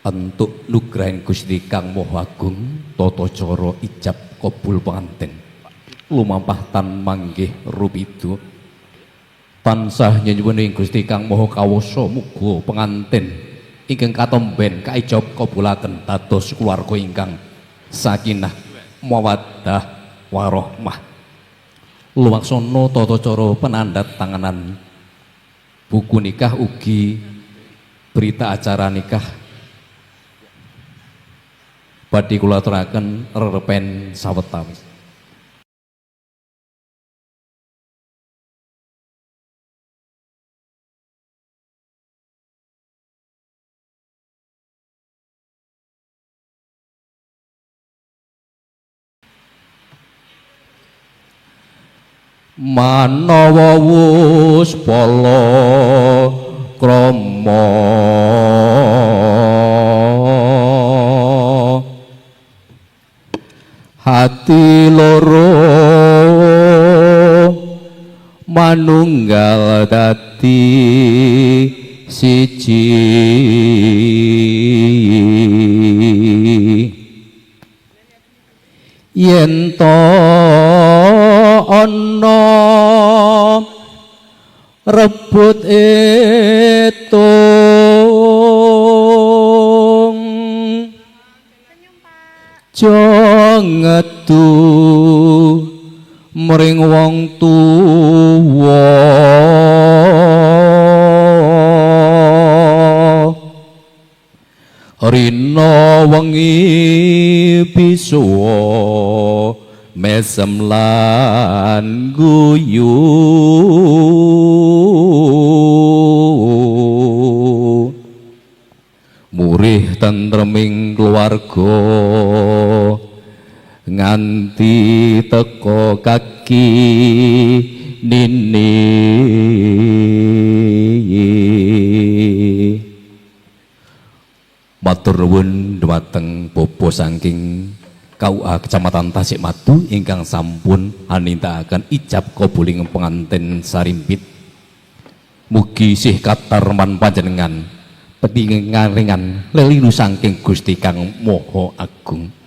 Entuk nugrahan Gusti Kang Maha Agung tata cara ijab kabul panganten lumampah tan manggih rupidu tansah nyuwun Gusti Kang Maha Kawasa muga pengantin ingkang katomben kaijab kabulaken dados keluarga ingkang sakinah mawaddah warahmah. Lumaksana tata cara penandat tanganan buku nikah ugi berita acara nikah badhe kula aturaken rerepen sawetawis. Manawa wus pala krama hati loro manunggal dadi siji yen to ana rebut etung jangetu mring wong tuwa rina wengi bisuwa mesem lan guyu murih tentreming keluarga nganti teko kaki nini matur nuwun dhumateng Bapak saking KUA Kecamatan Tasikmadu ingkang sampun anindakaken ijab kabuling pengantin sarimpit. Mugi sih katarman panjenengan petingaringan lelilu saking Gusti Kang Maha Agung.